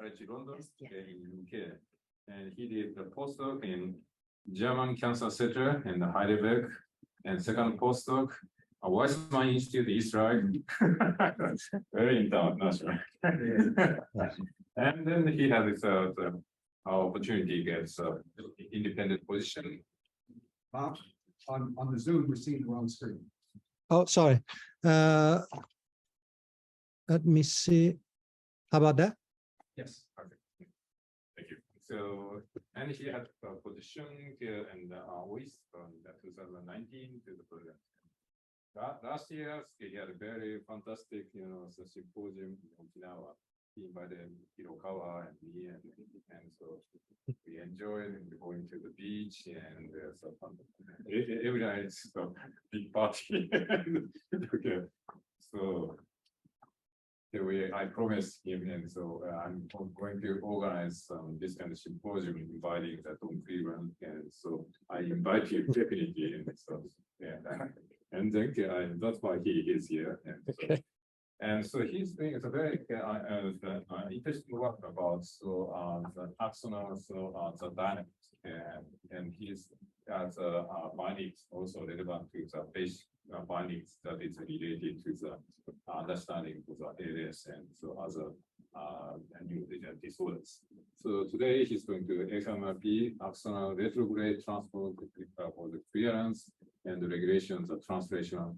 College London Yeah. in UK, and he did the postdoc in German Cancer Center in Heidelberg, and second postdoc Weizmann Institute, Israel. Very international. And then he had this opportunity gets independent position. On the Zoom, we're seeing the wrong screen. Oh, sorry. Let me see. How about that? Yes. Okay. Thank you. So, and he had a position here in OIST from 2019 to the present. Last year, he had a very fantastic, symposium in Okinawa. He invited Hirokawa and me, and so we enjoyed going to the beach and so fun. Every night it's a big party. Okay, so I promised him, and so I'm going to organize this kind of symposium, inviting Tom Cleveland, and so I invite you definitely. And so yeah, and then that's why he is here. And so, Okay. and so he's doing a very interesting work about the axonal, the dynamics, and he's got findings also relevant to the basic findings that is related to the understanding of the ALS and so other neurodegenerative disorders. So today he's going to FMRP, axonal retrograde transport for the clearance and the regulations of translational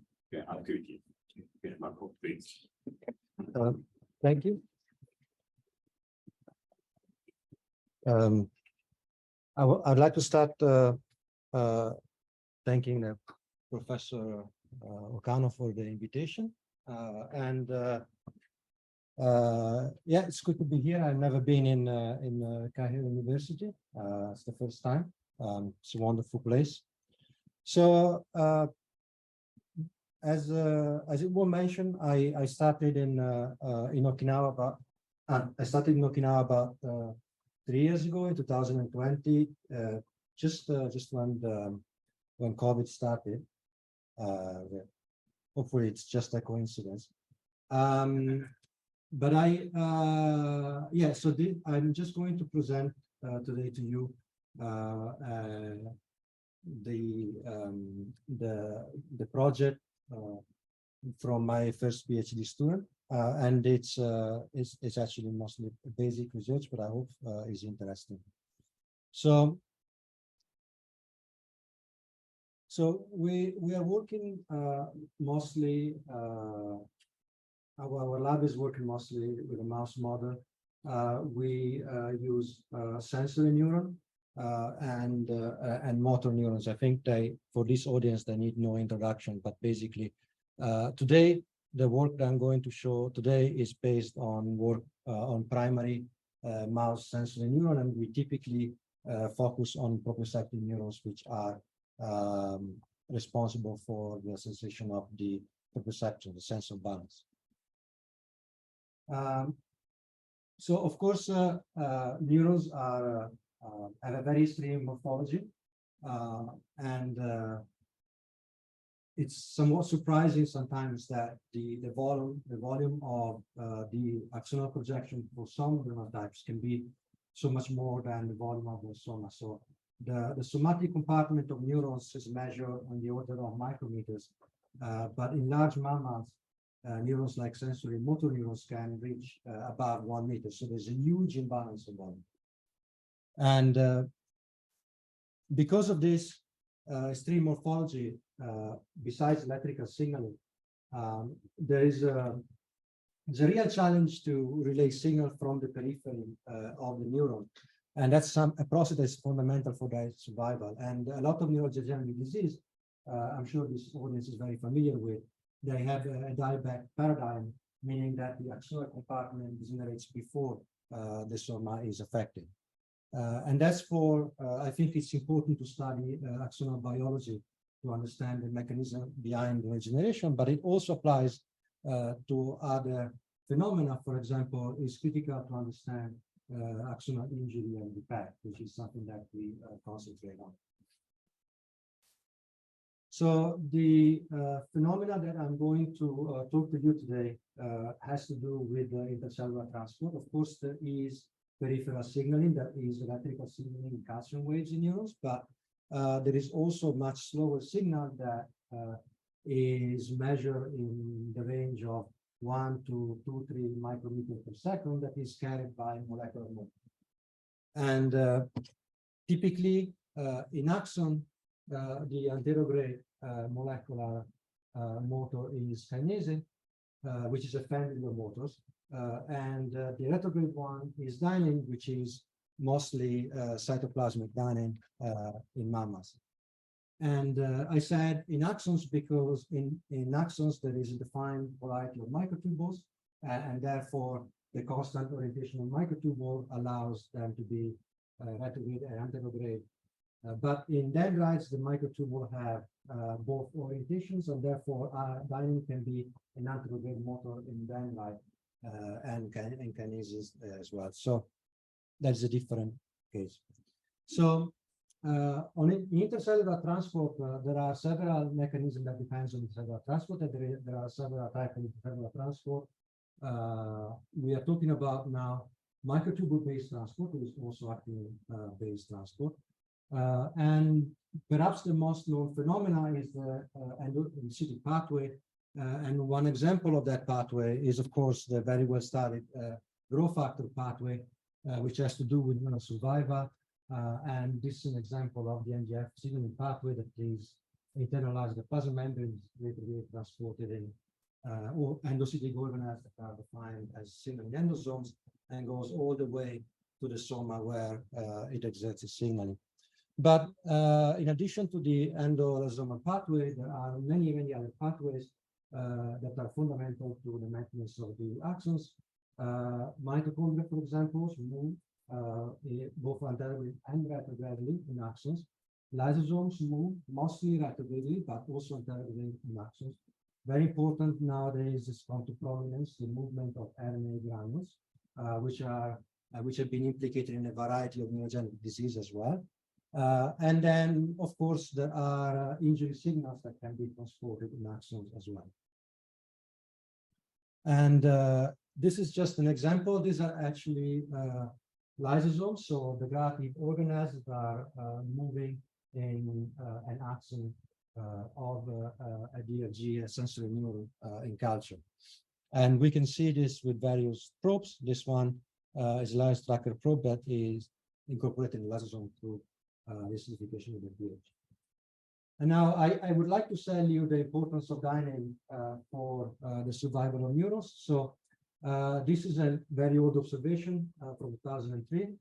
activity. Okay, Marco, please. Thank you. I'd like to start thanking Professor Okano for the invitation. Yeah, it's good to be here. I've never been in Keio University. It's the first time. It's a wonderful place. So as it was mentioned, I started in Okinawa about 3 years ago in 2020, just when COVID started. Hopefully it's just a coincidence. But I'm just going to present today to you the project from my first PhD student, and it's actually mostly basic research, but I hope is interesting. So we are working mostly. Our lab is working mostly with a mouse model. We use sensory neuron and motor neurons. I think for this audience, they need no introduction, but basically today, the work that I'm going to show today is based on work on primary mouse sensory neuron, and we typically focus on proprioceptive neurons, which are responsible for the sensation of the proprioception, the sense of balance. So of course, neurons have a very extreme morphology, and it's somewhat surprising sometimes that the volume of the axonal projection for some neurotypes can be so much more than the volume of the soma. So the somatic compartment of neurons is measured on the order of micrometers, but in large mammals, neurons like sensory motor neurons can reach about 1 meter. So there's a huge imbalance of volume. And because of this extreme morphology, besides electrical signaling, there's a real challenge to relay signal from the periphery of the neuron. And that's a process that's fundamental for their survival. And a lot of neurodegenerative disease, I'm sure this audience is very familiar with, they have a dieback paradigm, meaning that the axonal compartment degenerates before the soma is affected. And that's I think it's important to study axonal biology to understand the mechanism behind the regeneration, but it also applies to other phenomena. For example, it's critical to understand axonal injury and defect, which is something that we concentrate on. So the phenomena that I'm going to talk to you today has to do with the intercellular transport. Of course, there is peripheral signaling, that is electrical signaling in calcium waves in neurons, but there is also much slower signal that is measured in the range of 1 to 2, 3 micrometers per second that is carried by molecular motor. And typically in axon, the anterograde molecular motor is kinase, which is a family of motors, and the retrograde one is dynein, which is mostly cytoplasmic dynein in mammals. And I said in axons because in axons there is a defined variety of microtubules, and therefore the constant orientation of microtubule allows them to be retrograde and anterograde. But in dendrites, the microtubule have both orientations, and therefore dynein can be an anterograde motor in dendrite and kinases as well. So that's a different case. So on intercellular transport, there are several mechanisms that depends on intercellular transport, and there are several types of intercellular transport. We are talking about now microtubule-based transport, which is also actin-based transport. And perhaps the most known phenomena is the endocytic pathway. And one example of that pathway is, of course, the very well-studied growth factor pathway, which has to do with survival. And this is an example of the NGF signaling pathway that is internalized the plasma membrane, later transported in or endocytic organelles that are defined as signaling endosomes, and goes all the way to the soma where it exerts its signaling. But in addition to the endolysomal pathway, there are many, many other pathways that are fundamental to the maintenance of the axons. Mitochondria, for example, move both anterograde and retrogradely in axons. Lysosomes move mostly retrogradely, but also anterogradely in axons. Very important nowadays is come to prominence the movement of RNA granules, which have been implicated in a variety of neurogenic disease as well. And then, of course, there are injury signals that can be transported in axons as well. And this is just an example. These are actually lysosomes, so the graphic organelles that are moving in an axon of a DRG, a sensory neuron in culture. And we can see this with various probes. This one is a lysosome tracker probe that is incorporated in lysosome through acidification of the pH. And now I would like to tell you the importance of dynein for the survival of neurons. So this is a very old observation from 2003.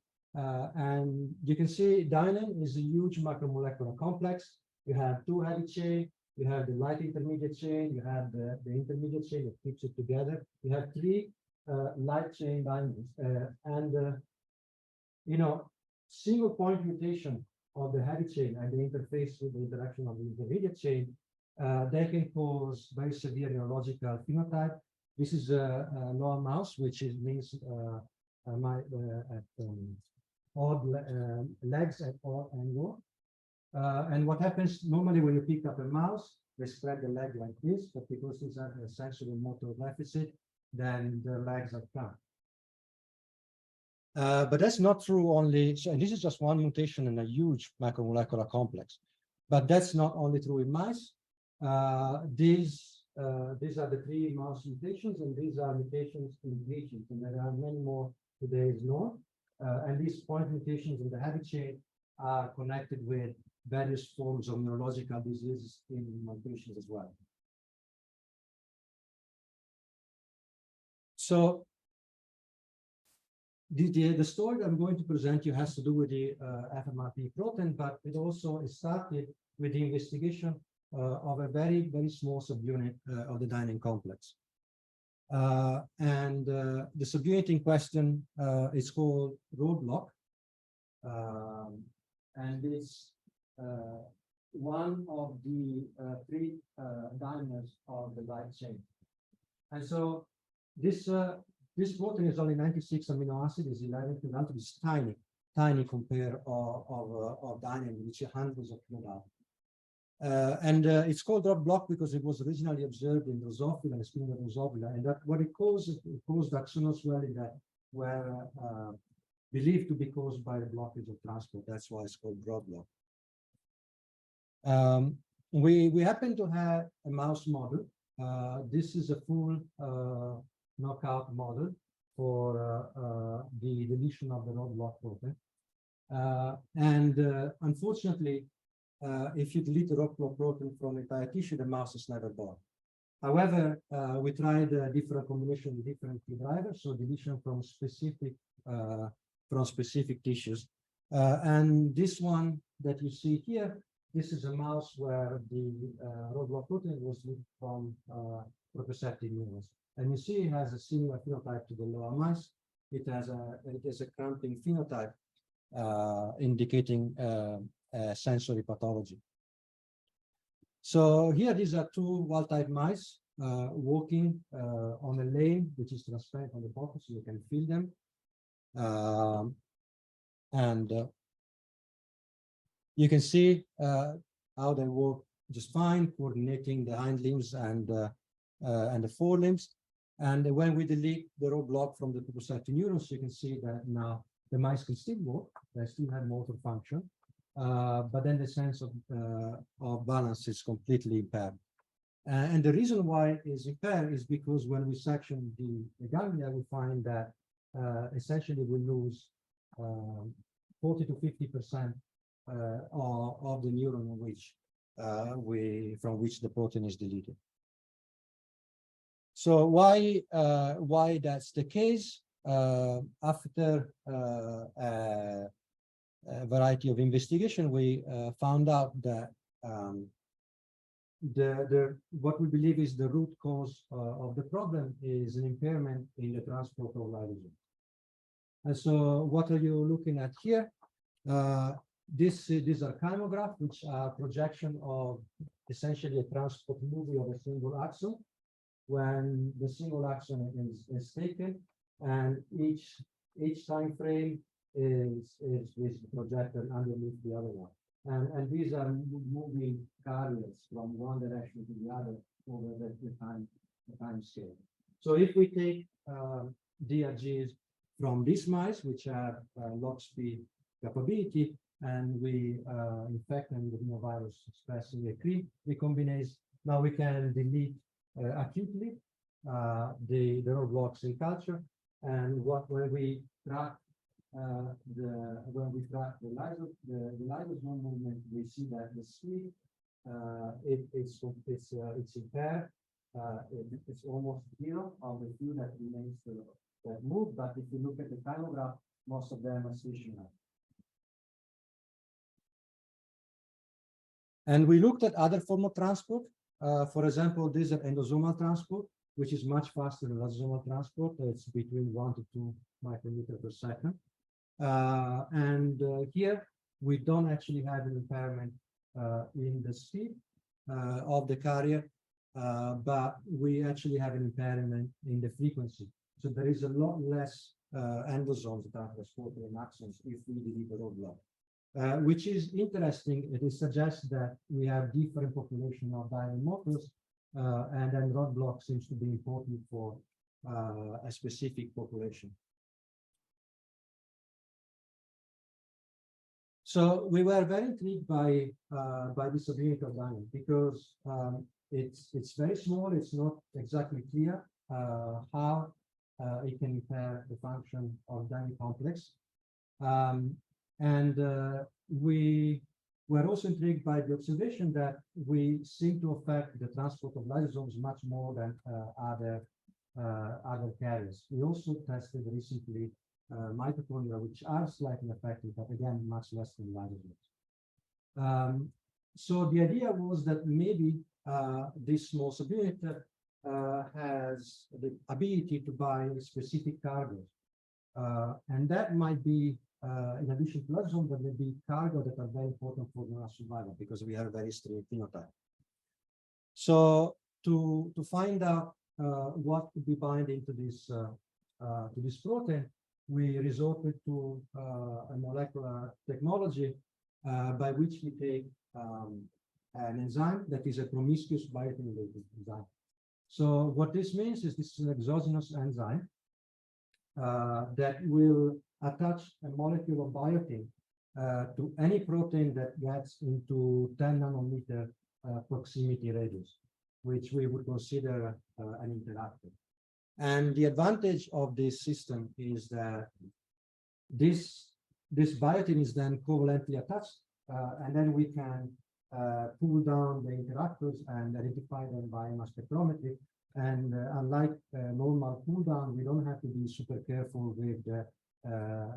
And you can see dynein is a huge macromolecular complex. You have two heavy chains, you have the light intermediate chain, you have the intermediate chain that keeps it together. You have three light chain dyneins. You know, single point mutation of the heavy chain and the interface with the interaction of the intermediate chain, they can cause very severe neurological phenotype. This is a lower mouse, which means odd legs at odd angle. And what happens normally when you pick up a mouse, they spread the leg like this, but because these are a sensory motor deficit, then the legs are flat. But that's not true only, so, and this is just one mutation in a huge macromolecular complex. But that's not only true in mice. These are the three mouse mutations, and these are mutations in regions, and there are many more today is known. And these point mutations in the heavy chain are connected with various forms of neurological diseases in patients as well. So the story I'm going to present you has to do with the FMRP protein, but it also started with the investigation of a very, very small subunit of the dynein complex. And the subunit in question is called roadblock. And it's one of the three dimers of the light chain. And so this protein is only 96 amino acids, is 11 to 1, it's tiny compared of dynein, which is hundreds of kilodalton. It's called roadblock because it was originally observed in Drosophila and spina Drosophila, and that what it caused axonal swelling that were believed to be caused by the blockage of transport. That's why it's called roadblock. We happen to have a mouse model. This is a full knockout model for the deletion of the roadblock protein. Unfortunately, if you delete the roadblock protein from entire tissue, the mouse is never born. However, we tried a different combination with different key drivers, so deletion from specific tissues. And this one that you see here, this is a mouse where the roadblock protein was deleted from proprioceptive neurons. And you see it has a similar phenotype to the lower mice. It has a cramping phenotype indicating sensory pathology. So here, these are two wild-type mice walking on a lane, which is transparent on the bottom, so you can feel them. You can see how they walk just fine, coordinating the hind limbs and the forelimbs. And when we delete the roadblock from the proprioceptive neurons, you can see that now the mice can still walk, they still have motor function, but then the sense of balance is completely impaired. And the reason why it's impaired is because when we section the ganglia, we find that essentially we lose 40 to 50% of the neuron from which the protein is deleted. So why that's the case? After a variety of investigation, we found out that what we believe is the root cause of the problem is an impairment in the transport of lysosome. And so what are you looking at here? These are chymographs, which are projection of essentially a transport movie of a single axon. When the single axon is taken, and each time frame is projected underneath the other one. And these are moving carriers from one direction to the other over the time scale. So if we take DRGs from these mice, which have lock speed capability, and we infect them with virus expressing a CRE recombinase, now we can delete acutely the roadblocks in culture. And when we track the lysosome movement, we see that the speed it's impaired. It's almost zero of the few that remains that move. But if you look at the chymograph, most of them are stationary. And we looked at other form of transport. For example, these are endosomal transport, which is much faster than lysosomal transport. It's between 1 to 2 micrometers per second. Here, we don't actually have an impairment in the speed of the carrier, but we actually have an impairment in the frequency. So there is a lot less endosomes that are transported in axons if we delete the roadblock. Which is interesting. It suggests that we have different population of Dynein motors, and then roadblock seems to be important for a specific population. So we were very intrigued by this ability of Dynein because it's very small. It's not exactly clear how it can impair the function of Dynein complex. We were also intrigued by the observation that we seem to affect the transport of lysosomes much more than other carriers. We also tested recently mitochondria, which are slightly affected, but again, much less than lysosomes. So the idea was that maybe this small subunit has the ability to bind specific cargoes. And that might be in addition to lysosome, there may be cargo that are very important for neural survival because we have a very strict phenotype. So to find out what could be binding to this protein, we resorted to a molecular technology by which we take an enzyme that is a promiscuous biotin-related enzyme. So what this means is this is an exogenous enzyme that will attach a molecule of biotin to any protein that gets into 10 nanometer proximity radius, which we would consider an interactor. And the advantage of this system is that this biotin is then covalently attached, and then we can pull down the interactors and identify them by mass spectrometry. And unlike normal pull down, we don't have to be super careful with the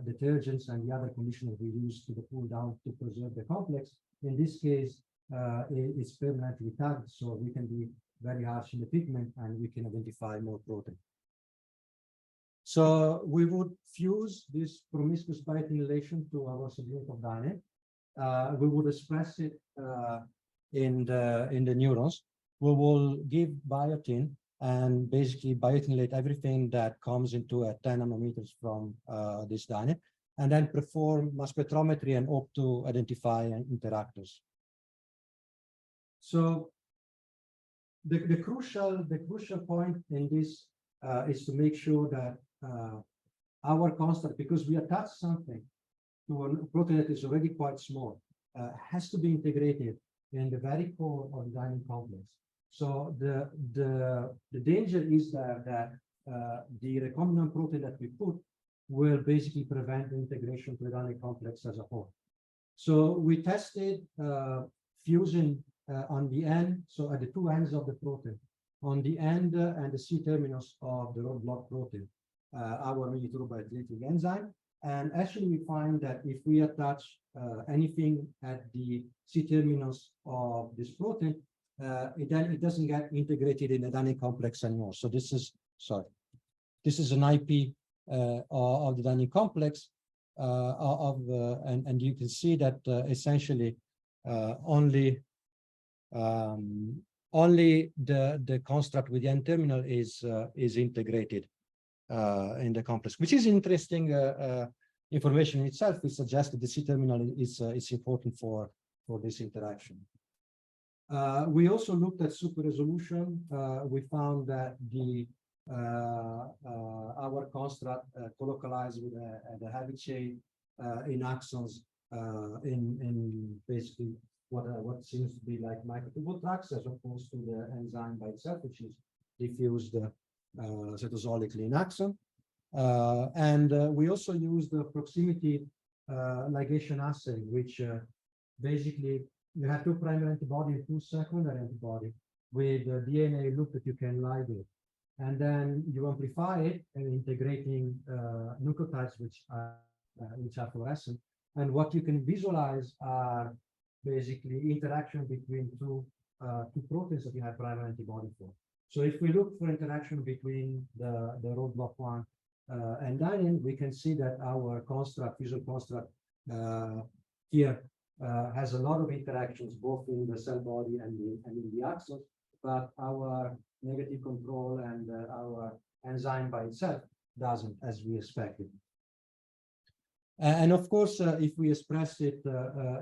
detergents and the other conditioners we use to the pull down to preserve the complex. In this case, it's permanently tagged, so we can be very harsh in the pigment and we can identify more protein. So we would fuse this promiscuous biotin relation to our subunit of Dynein. We would express it in the neurons. We will give biotin and basically biotinylate everything that comes into a 10 nanometers from this Dynein, and then perform mass spectrometry and hope to identify interactors. So the crucial point in this is to make sure that our construct, because we attach something to a protein that is already quite small, has to be integrated in the very core of the Dynein complex. So the danger is that the recombinant protein that we put will basically prevent the integration to the Dynein complex as a whole. So we tested fusion on the end, so at the two ends of the protein, on the end and the C terminus of the roadblock protein, our miniturboathletic enzyme. And actually, we find that if we attach anything at the C terminus of this protein, it doesn't get integrated in the Dynein complex anymore. So this is an IP of the Dynein complex and you can see that essentially only the construct with the N terminal is integrated in the complex, which is interesting information in itself. It suggests that the C terminal is important for this interaction. We also looked at super resolution. We found that our construct colocalized with the heavy chain in axons in basically what seems to be like microtubule tracks, as opposed to the enzyme by itself, which is diffused cytosolically in axon. And we also used the proximity ligation assay, which basically you have two primary antibody and two secondary antibody with a DNA loop that you can ligate. And then you amplify it and integrating nucleotides which are fluorescent. And what you can visualize are basically interaction between two proteins that you have primary antibody for. So if we look for interaction between the roadblock 1 and Dynein, we can see that our construct, visual construct here has a lot of interactions both in the cell body and in the axon, but our negative control and our enzyme by itself doesn't, as we expected. And of course, if we express it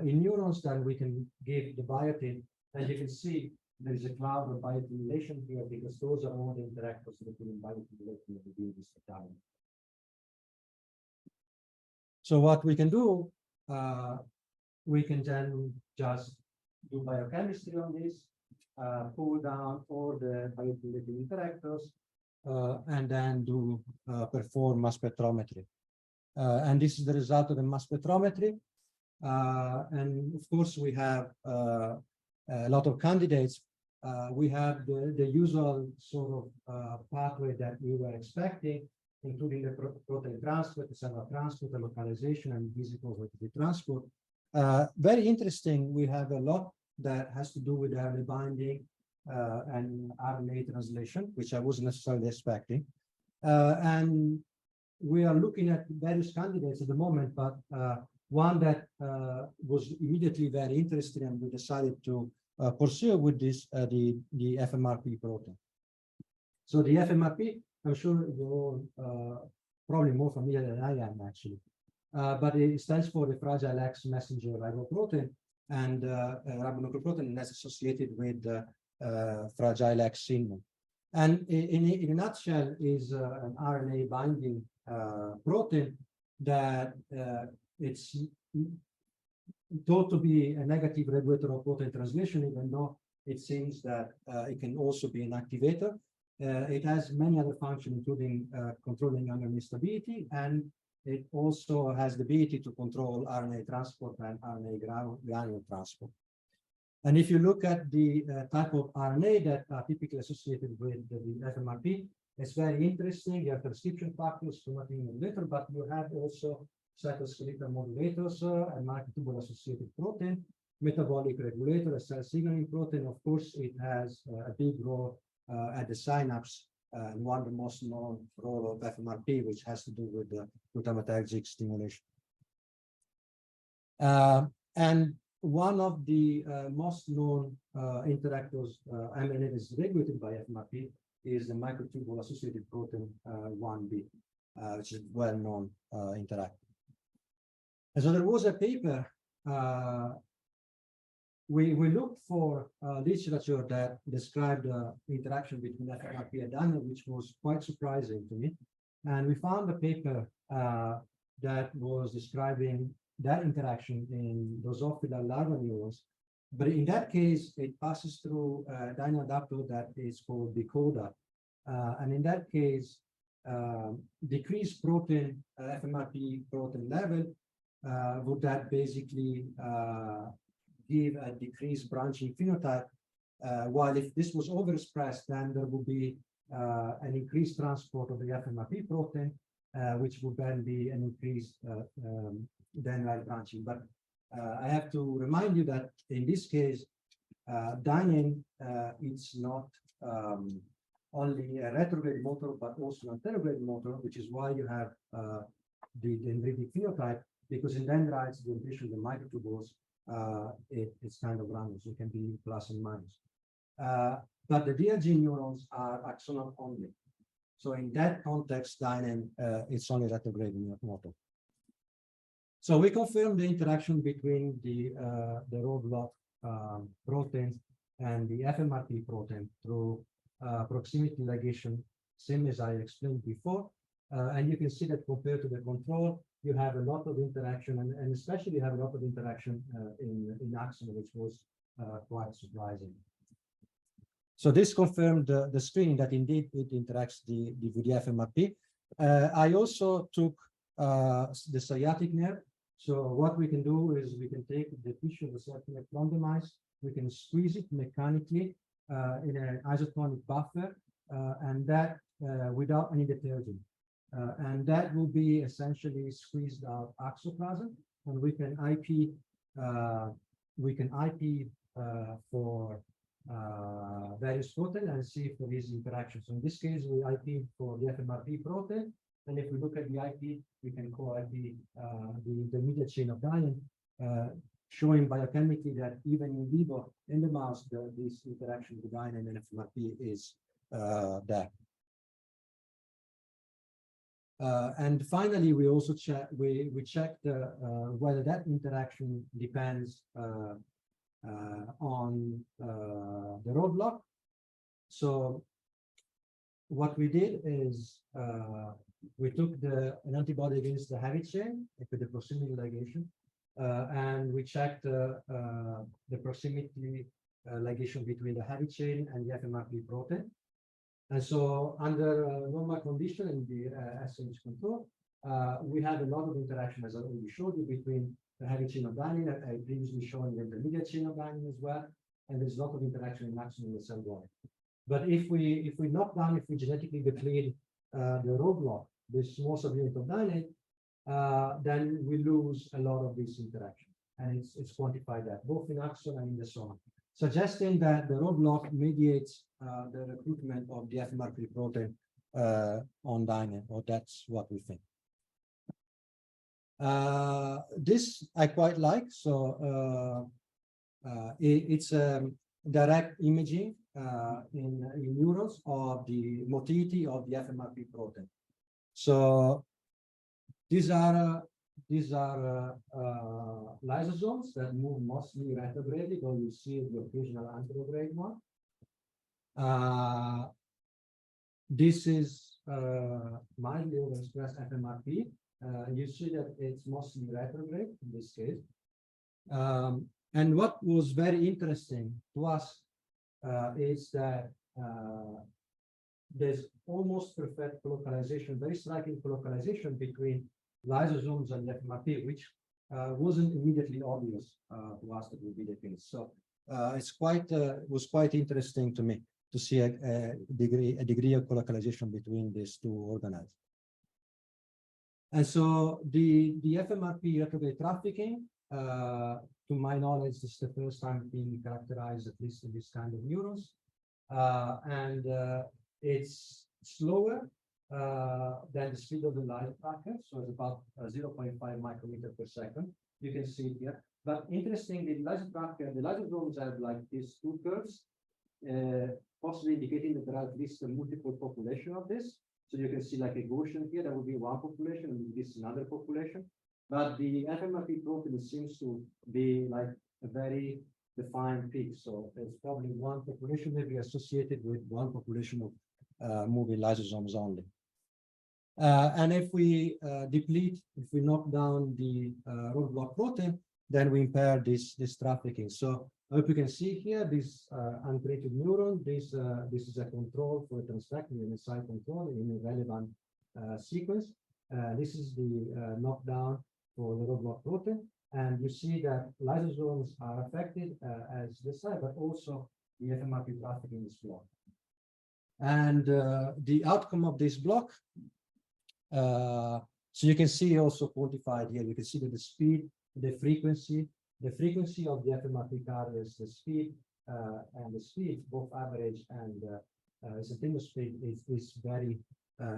in neurons, then we can give the biotin, and you can see there is a cloud of biotin relation here because those are all the interactors between biotin relation between this time. So what we can do, we can then just do biochemistry on this, pull down all the biotin interactors, and then do perform mass spectrometry. And this is the result of the mass spectrometry. And of course, we have a lot of candidates. We have the usual sort of pathway that we were expecting, including the protein transport, the cellular transport, the localization, and physical transport. Very interesting, we have a lot that has to do with RNA binding and RNA translation, which I wasn't necessarily expecting. And we are looking at various candidates at the moment, but one that was immediately very interesting and we decided to pursue with this, the FMRP protein. So the FMRP, I'm sure you're all probably more familiar than I am actually, but it stands for the fragile X messenger riboprotein. and ribonucleoprotein is associated with fragile X syndrome. And in a nutshell, is an RNA binding protein that it's thought to be a negative regulator of protein translation, even though it seems that it can also be an activator. It has many other functions, including controlling RNA stability, and it also has the ability to control RNA transport and RNA granule transport. And if you look at the type of RNA that are typically associated with the FMRP, it's very interesting. You have transcription factors, chromatin modulator, but you have also cytoskeletal modulators and microtubule associated protein, metabolic regulator, a cell signaling protein. Of course, it has a big role at the synapse, and one of the most known role of FMRP, which has to do with the glutamatergic stimulation. And one of the most known interactors, mRNA that is regulated by FMRP, is the microtubule associated protein 1B, which is well-known interactor. And so there was a paper, we looked for literature that described the interaction between FMRP and Dynein, which was quite surprising to me. And we found a paper that was describing that interaction in Drosophila larva neurons. But in that case, it passes through a Dynein adapter that is called decoder. And in that case, decreased protein, FMRP protein level, would that basically give a decreased branching phenotype, while if this was overexpressed, then there would be an increased transport of the FMRP protein, which would then be an increased dendrite branching. But I have to remind you that in this case, Dynein, it's not only a retrograde motor, but also an anterograde motor, which is why you have the dendritic phenotype, because in dendrites, the addition of the microtubules, it's kind of random, so it can be plus and minus. But the DLG neurons are axonal only. So in that context, Dynein, it's only retrograde motor. So we confirmed the interaction between the roadblock protein and the FMRP protein through proximity ligation, same as I explained before. And you can see that compared to the control, you have a lot of interaction, and especially you have a lot of interaction in axon, which was quite surprising. So this confirmed the screening that indeed it interacts with the FMRP. I also took the sciatic nerve. So what we can do is we can take the tissue of the sciatic nerve from the mice, we can squeeze it mechanically in an isotonic buffer, and that without any detergent. And that will be essentially squeezed out axoplasm, and we can IP for various protein and see if there is interaction. So in this case, we IP for the FMRP protein, and if we look at the IP, we can co-IP the intermediate chain of Dynein, showing biochemically that even in vivo, in the mouse, this interaction with Dynein and FMRP is there. And finally, we also checked whether that interaction depends on the roadblock. So what we did is we took an antibody against the heavy chain with the proximity ligation, and we checked the proximity ligation between the heavy chain and the FMRP protein. And so under normal condition in the SH control, we had a lot of interaction, as I already showed you, between the heavy chain of Dynein. I previously shown the intermediate chain of Dynein as well, and there's a lot of interaction in maximum cell wall. But if we knock down, if we genetically deplete the roadblock, this small subunit of Dynein, then we lose a lot of this interaction, and it's quantified that both in axon and in the soma, suggesting that the roadblock mediates the recruitment of the FMRP protein on Dynein, or that's what we think. This I quite like. So it's direct imaging in neurons of the motility of the FMRP protein. So these are lysosomes that move mostly retrograde, or you see the occasional anterograde one. This is mildly overexpressed FMRP. You see that it's mostly retrograde in this case. And what was very interesting to us is that there's almost perfect localization, very striking localization between lysosomes and FMRP, which wasn't immediately obvious to us that would be the case. So was quite interesting to me to see a degree of colocalization between these two organelles. And so the FMRP retrograde trafficking, to my knowledge, this is the first time being characterized, at least in this kind of neurons. And it's slower than the speed of the light tracker, so it's about 0.5 micrometer per second. You can see it here. But interestingly, the light tracker, the lysosomes have like these two curves, possibly indicating that there are at least a multiple population of this. So you can see like a Gaussian here, that would be one population, and this is another population. But the FMRP protein seems to be like a very defined peak. So there's probably one population maybe associated with one population of moving lysosomes only. And if we deplete, if we knock down the roadblock protein, then we impair this trafficking. So I hope you can see here this untreated neuron. This is a control for transfecting and side control in a relevant sequence. This is the knockdown for the roadblock protein. And you see that lysosomes are affected as this side, but also the FMRP trafficking is blocked. And the outcome of this block, so you can see also quantified here, you can see that the speed, the frequency of the FMRP carriers, the speed and the speed, both average and instantaneous speed is very,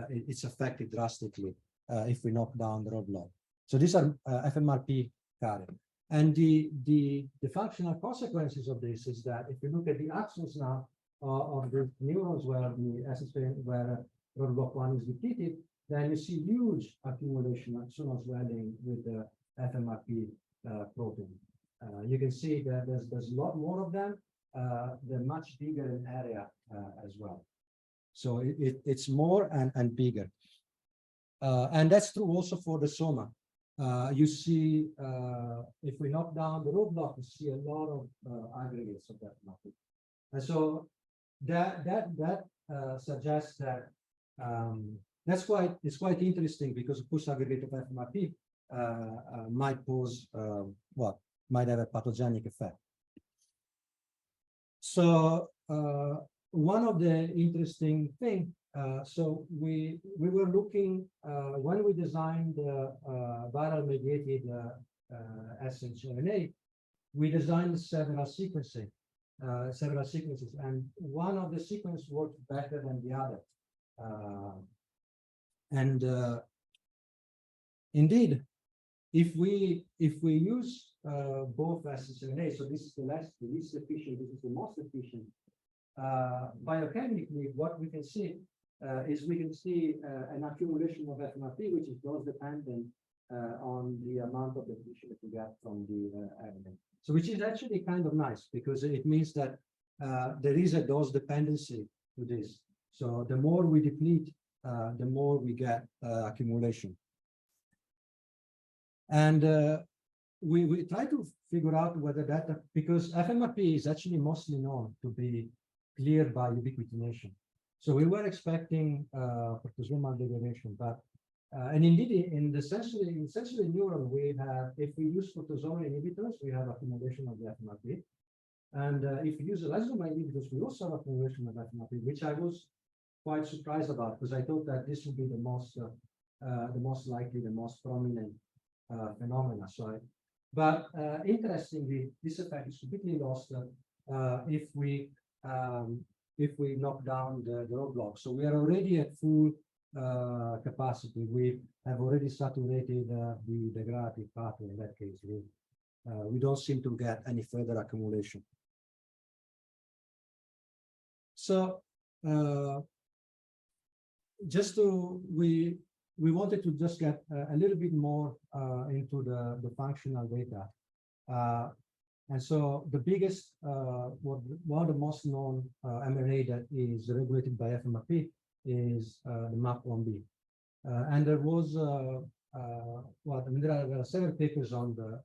it's affected drastically if we knock down the roadblock. So these are FMRP carriers. And the functional consequences of this is that if you look at the axons now of the neurons where where roadblock 1 is depleted, then you see huge accumulation of axonal swelling with the FMRP protein. You can see that there's a lot more of them. They're much bigger in area as well. So it's more and bigger. And that's true also for the soma. You see, if we knock down the roadblock, you see a lot of aggregates of that FMRP. And so that suggests that it's quite interesting, because of course aggregate of FMRP might pose might have a pathogenic effect. So one of the interesting things, so we were looking when we designed the viral mediated sRNA, we designed several sequences, and one of the sequences worked better than the other. Indeed, if we use both sRNA, so this is the least efficient, this is the most efficient. Biochemically, what we can see is we can see an accumulation of FMRP, which is dose dependent on the amount of depletion that we get from the RNA. So which is actually kind of nice, because it means that there is a dose dependency to this. So the more we deplete, the more we get accumulation. And we try to figure out whether that, because FMRP is actually mostly known to be cleared by ubiquitination. So we were expecting proteasomal degradation, but and indeed in the sensory neuron we have, if we use proteasomal inhibitors, we have accumulation of the FMRP, and if we use lysosomal inhibitors, we also have accumulation of FMRP, which I was quite surprised about, because I thought that this would be the most likely, the most prominent phenomena. So, but interestingly, this effect is completely lost if we knock down the roadblock. So we are already at full capacity. We have already saturated the degradative pathway. In that case, we don't seem to get any further accumulation. So just to we wanted to just get a little bit more into the functional data. And so the biggest, one of the most known mRNA that is regulated by FMRP is the MAP1B. And there was, there are several papers on the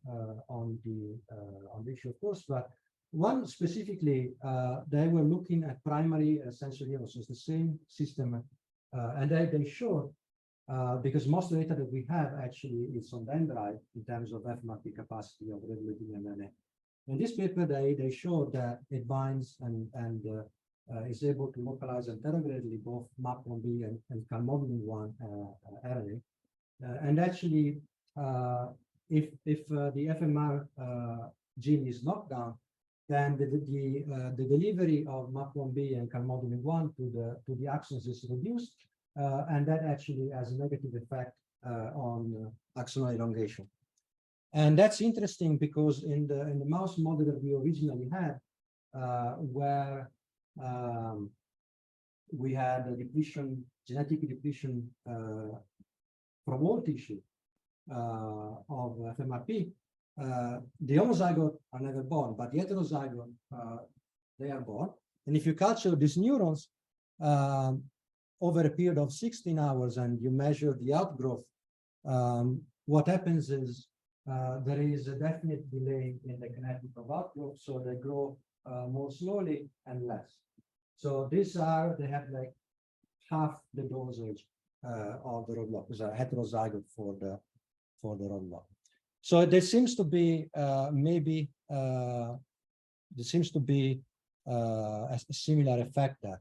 issue, of course, but one specifically, they were looking at primary sensory neurons, so it's the same system, and they showed, because most of the data that we have actually is on dendrite in terms of FMRP capacity of regulating mRNA. In this paper, they showed that it binds and is able to localize interogradely both MAP1B and calmodulin-1 RNA. And actually, if the FMR gene is knocked down, then the delivery of MAP1B and calmodulin-1 to the axons is reduced, and that actually has a negative effect on axonal elongation. And that's interesting because in the mouse model that we originally had, where we had a depletion, genetic depletion from all tissue of FMRP, the homozygote are never born, but the heterozygote, they are born. And if you culture these neurons over a period of 16 hours and you measure the outgrowth, what happens is there is a definite delay in the kinetic of outgrowth, so they grow more slowly and less. So these are, they have like half the dosage of the roadblock, is a heterozygote for the roadblock. So there seems to be there seems to be a similar effect there.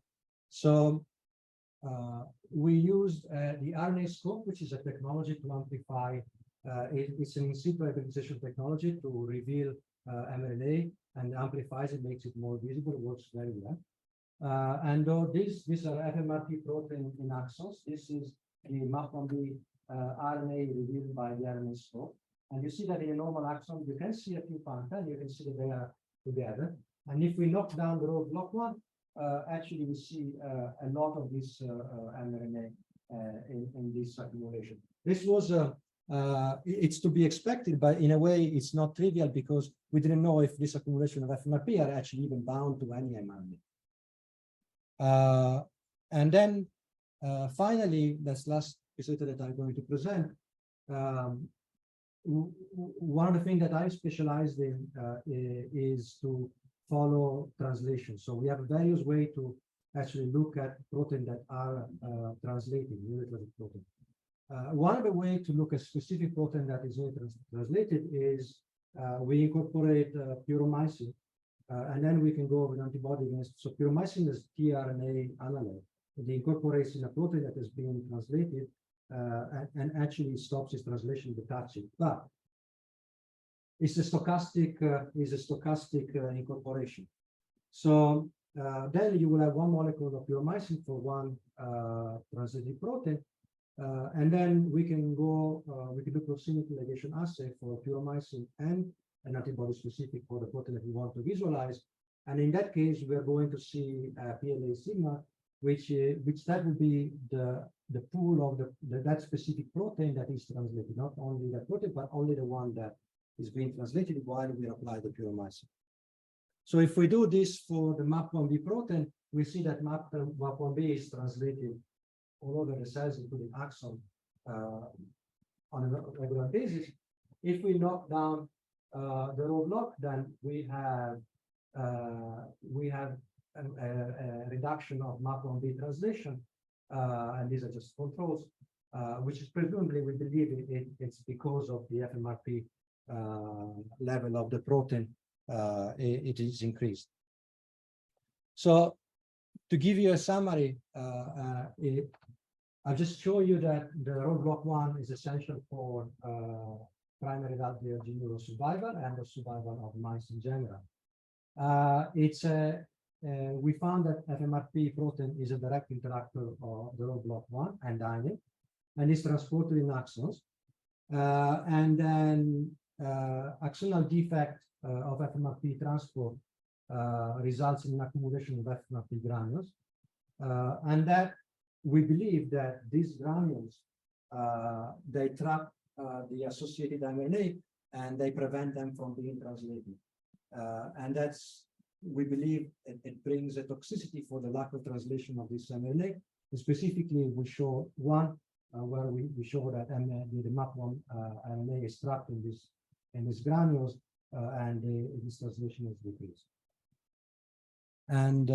So we used the RNA scope, which is a technology to amplify. It's an in situ hybridization technology to reveal mRNA and amplifies it, makes it more visible. It works very well. And these are FMRP protein in axons. This is the MAP1B RNA revealed by the RNA scope. And you see that in a normal axon, you can see a few puncta, you can see that they are together. And if we knock down the roadblock one, actually we see a lot of this mRNA in this accumulation. This was it's to be expected, but in a way it's not trivial because we didn't know if this accumulation of FMRP are actually even bound to any mRNA. And then finally, this last piece that I'm going to present. One of the things that I specialized in is to follow translation. So we have various ways to actually look at protein that are translated, nucleotide protein. One of the ways to look at specific protein that is translated is we incorporate puromycin, and then we can go with antibody against. So puromycin is tRNA analog. It incorporates in a protein that has been translated and actually stops its translation to touch it. But it's a stochastic incorporation. So then you will have one molecule of puromycin for one translated protein. And then we can go, we can do proximity ligation assay for puromycin and an antibody specific for the protein that we want to visualize. And in that case, we are going to see PLA sigma, which that will be the pool of that specific protein that is translated, not only that protein, but only the one that is being translated while we apply the puromycin. So if we do this for the MAP1B protein, we see that MAP1B is translated all over the cells, including axon, on a regular basis. If we knock down the roadblock, then we have a reduction of MAP1B translation, and these are just controls, which is presumably, we believe it's because of the FMRP level of the protein, it is increased. So to give you a summary, I'll just show you that the roadblock 1 is essential for primary adult neural survival and the survival of mice in general. We found that FMRP protein is a direct interactor of the roadblock 1 and dynein, and is transported in axons. And then axonal defect of FMRP transport results in accumulation of FMRP granules, and that we believe that these granules they trap the associated mRNA and they prevent them from being translated. And that's, we believe it brings a toxicity for the lack of translation of this mRNA. Specifically, we show one where we show that the MAP1 RNA is trapped in this granules and this translation is decreased. And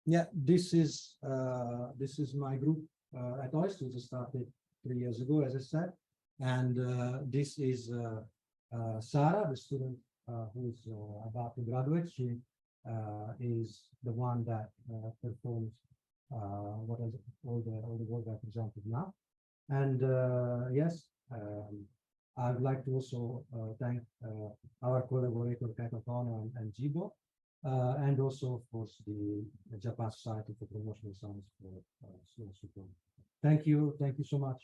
yeah, this is my group at OIST, which started 3 years ago, as I said. And this is Sarah, the student who is about to graduate. She is the one that performs what is all the work I presented now. And yes, I would like to also thank our collaborator Keio and Jibo, and also, of course, the Japan Society for Promotional Science for support. Thank you so much.